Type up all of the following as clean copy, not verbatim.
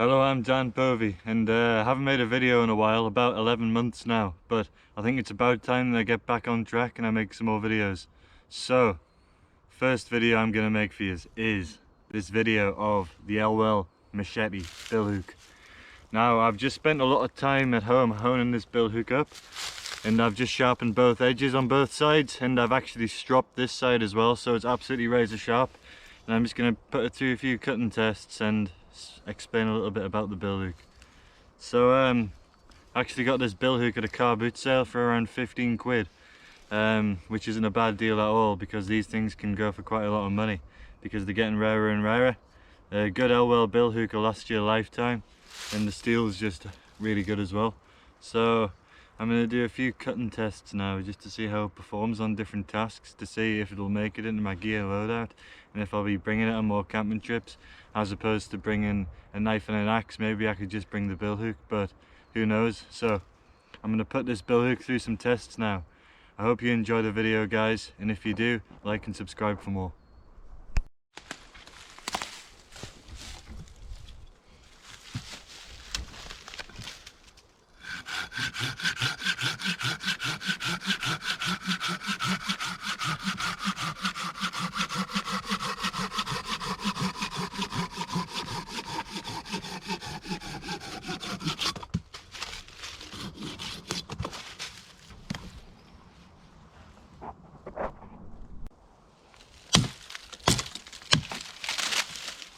Hello, I'm Dan Povey, and I haven't made a video in a while, about 11 months now, but I think it's about time that I get back on track and I make some more videos. So, first video I'm going to make for you is this video of the Elwell machete billhook. Now, I've just spent a lot of time at home honing this billhook up, and I've just sharpened both edges on both sides, and I've actually stropped this side as well, so it's absolutely razor sharp. And I'm just going to put it through a few cutting tests and explain a little bit about the billhook. So I actually got this billhook at a car boot sale for around 15 quid, which isn't a bad deal at all, because these things can go for quite a lot of money because they're getting rarer and rarer. A good Elwell billhook will last you a lifetime, and the steel is just really good as well. So I'm going to do a few cutting tests now just to see how it performs on different tasks, to see if it'll make it into my gear loadout and if I'll be bringing it on more camping trips as opposed to bringing a knife and an axe. Maybe I could just bring the billhook, but who knows. So I'm going to put this billhook through some tests now. I hope you enjoy the video, guys, and if you do, like and subscribe for more.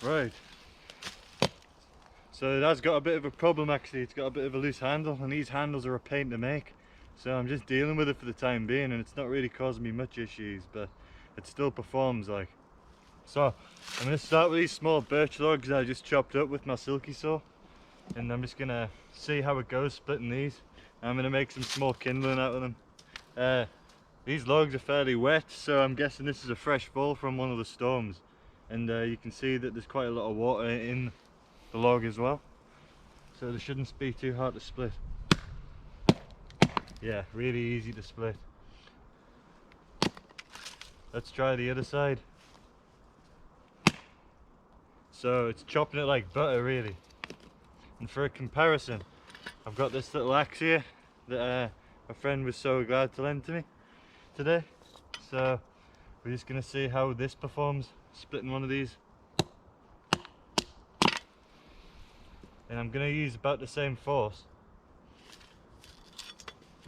Right, so it has got a bit of a problem actually. It's got a bit of a loose handle, and these handles are a pain to make, so I'm just dealing with it for the time being, and it's not really causing me much issues, but it still performs like. So I'm going to start with these small birch logs that I just chopped up with my silky saw, and I'm just going to see how it goes splitting these. I'm going to make some small kindling out of them. These logs are fairly wet, so I'm guessing this is a fresh fall from one of the storms. And you can see that there's quite a lot of water in the log as well, so they shouldn't be too hard to split. Yeah, really easy to split. Let's try the other side. So it's chopping it like butter really. And for a comparison, I've got this little axe here that a friend was so glad to lend to me today, so we're just going to see how this performs splitting one of these. And I'm going to use about the same force.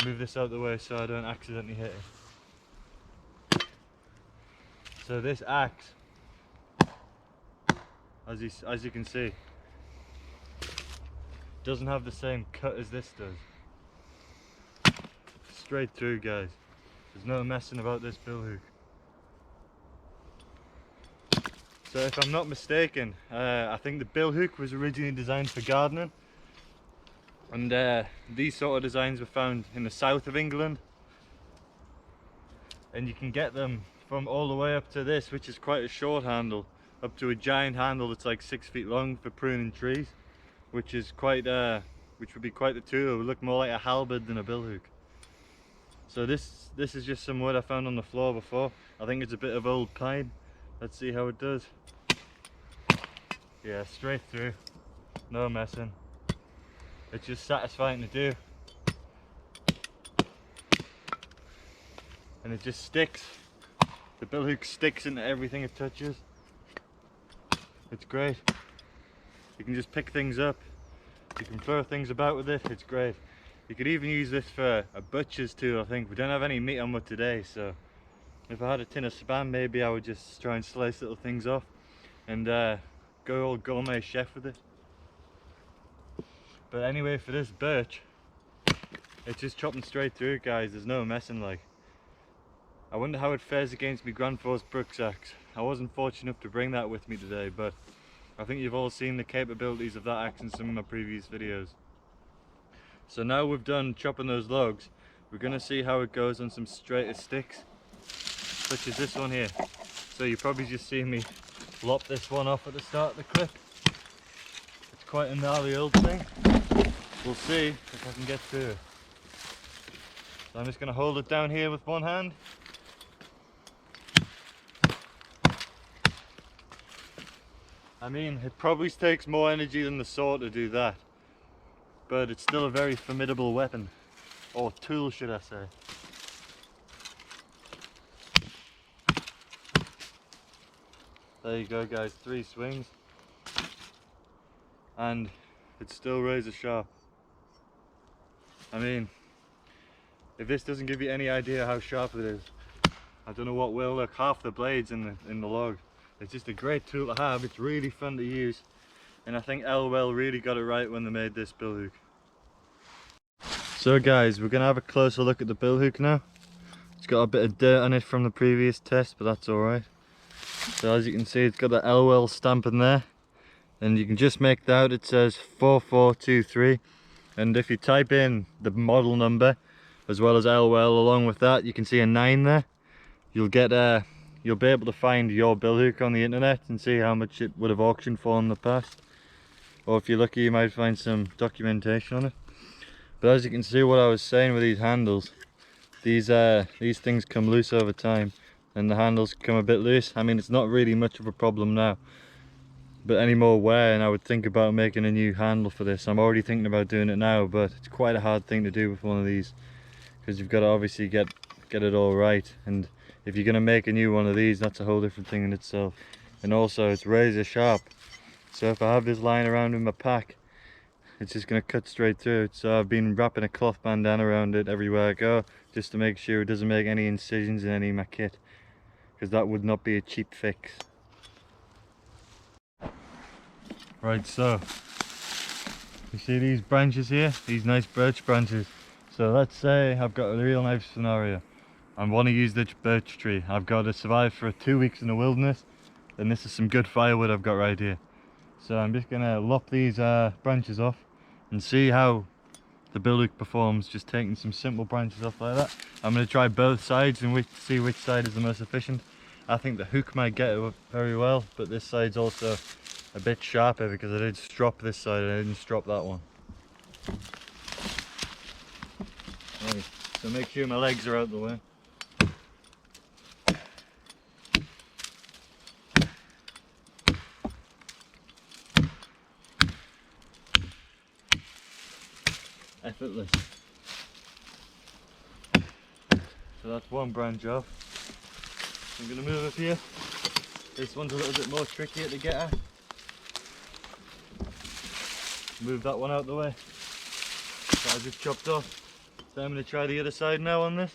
Move this out of the way so I don't accidentally hit it. So this axe, as you can see, doesn't have the same cut as this does. Straight through, guys. There's no messing about this billhook. So if I'm not mistaken, I think the billhook was originally designed for gardening, and these sort of designs were found in the south of England, and you can get them from all the way up to this, which is quite a short handle, up to a giant handle that's like 6 feet long for pruning trees, which is quite which would be quite the tool. It would look more like a halberd than a billhook. So this is just some wood I found on the floor before. I think it's a bit of old pine. Let's see how it does. Yeah, straight through, no messing. It's just satisfying to do, and it just sticks. The billhook sticks into everything it touches. It's great. You can just pick things up, you can throw things about with it. It's great. You could even use this for a butcher's tool. I think we don't have any meat on wood today, so if I had a tin of spam, maybe I would just try and slice little things off and go all gourmet chef with it. But anyway, for this birch, it's just chopping straight through, guys. There's no messing like. I wonder how it fares against my Grandforce Brooks axe. I wasn't fortunate enough to bring that with me today, but I think you've all seen the capabilities of that axe in some of my previous videos. So now we've done chopping those logs, we're going to see how it goes on some straighter sticks, such as this one here. So you probably just see me lop this one off at the start of the clip. It's quite a gnarly old thing. We'll see if I can get through it. So I'm just going to hold it down here with one hand. I mean, it probably takes more energy than the saw to do that, but it's still a very formidable weapon, or tool should I say. There you go guys, 3 swings, and it's still razor sharp. I mean, if this doesn't give you any idea how sharp it is, I don't know what will. Look, half the blades in the log. It's just a great tool to have. It's really fun to use, and I think Elwell really got it right when they made this billhook. So guys, we're gonna have a closer look at the billhook now. It's got a bit of dirt on it from the previous test, but that's alright. So as you can see, it's got the Elwell stamp in there, and you can just make out it says 4423, and if you type in the model number as well as Elwell along with that, you can see a 9 there. You'll be able to find your billhook on the internet and see how much it would have auctioned for in the past, or if you're lucky you might find some documentation on it. But as you can see, what I was saying with these handles, these things come loose over time, and the handles come a bit loose. I mean, it's not really much of a problem now, but any more wear and I would think about making a new handle for this. I'm already thinking about doing it now, but it's quite a hard thing to do with one of these, because you've got to obviously get it all right, and if you're going to make a new one of these, that's a whole different thing in itself. And also it's razor sharp, so if I have this lying around in my pack, it's just going to cut straight through it. So I've been wrapping a cloth bandana around it everywhere I go, just to make sure it doesn't make any incisions in any of my kit, because that would not be a cheap fix. Right, so you see these branches here, these nice birch branches. So let's say I've got a real life scenario. I want to use this birch tree. I've got to survive for 2 weeks in the wilderness, and this is some good firewood I've got right here. So I'm just going to lop these branches off and see how the billhook performs, just taking some simple branches off like that. I'm going to try both sides and see which side is the most efficient. I think the hook might get it very well, but this side's also a bit sharper because I did strop this side and I didn't strop that one. Right, so make sure my legs are out the way. Effortless. So that's one branch off. I'm going to move up here. This one's a little bit more trickier to get at. Move that one out the way that I just chopped off. So I'm going to try the other side now on this.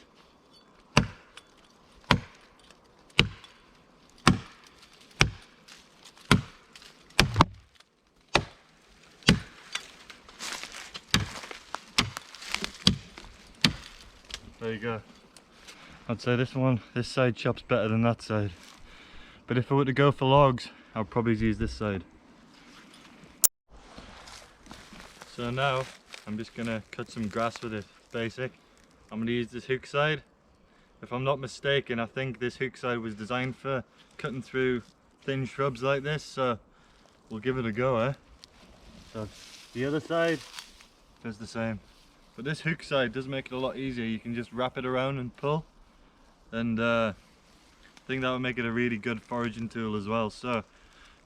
There you go. I'd say this side chops better than that side. But if I were to go for logs, I'll probably use this side. So now I'm just gonna cut some grass with it. Basic. I'm gonna use this hook side. If I'm not mistaken, I think this hook side was designed for cutting through thin shrubs like this, so we'll give it a go, eh? So the other side does the same. But this hook side does make it a lot easier. You can just wrap it around and pull, and I think that would make it a really good foraging tool as well. So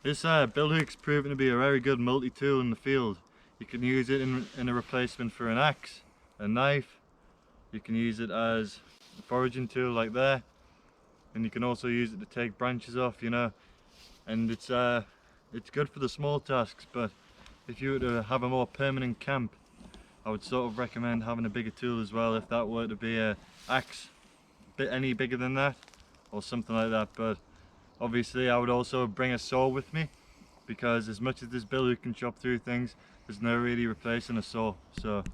this billhook's proven to be a very good multi-tool in the field. You can use it in a replacement for an axe, a knife. You can use it as a foraging tool like there, and you can also use it to take branches off, you know. And it's good for the small tasks, but if you were to have a more permanent camp, I would sort of recommend having a bigger tool as well, if that were to be a axe any bigger than that or something like that. But obviously I would also bring a saw with me, because as much as this billhook can chop through things, there's no really replacing a saw. So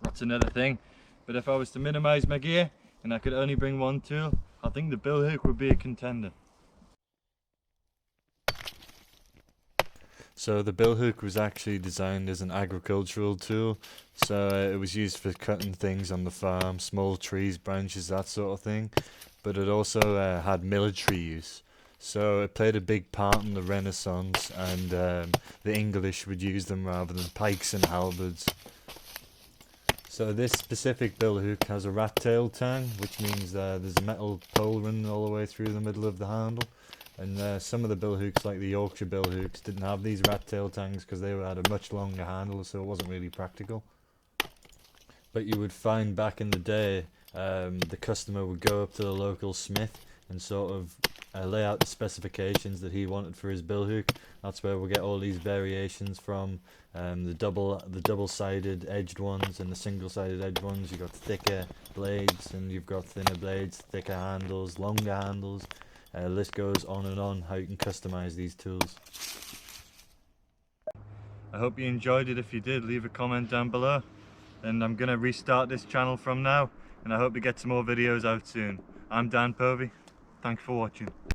that's another thing. But if I was to minimize my gear and I could only bring one tool, I think the billhook would be a contender. So the billhook was actually designed as an agricultural tool, so it was used for cutting things on the farm, small trees, branches, that sort of thing, but it also had military use. So it played a big part in the Renaissance, and the English would use them rather than pikes and halberds. So this specific billhook has a rat tail tang, which means there's a metal pole running all the way through the middle of the handle, And some of the billhooks, like the Yorkshire billhooks, didn't have these rat tail tangs because they had a much longer handle, so it wasn't really practical. But you would find back in the day, the customer would go up to the local smith and sort of lay out the specifications that he wanted for his billhook. That's where we'll get all these variations from. The double-sided edged ones and the single-sided edged ones. You've got thicker blades and you've got thinner blades, thicker handles, longer handles. List goes on and on how you can customize these tools. I hope you enjoyed it. If you did, leave a comment down below. And I'm gonna restart this channel from now, and I hope to get some more videos out soon. I'm Dan Povey. Thanks for watching.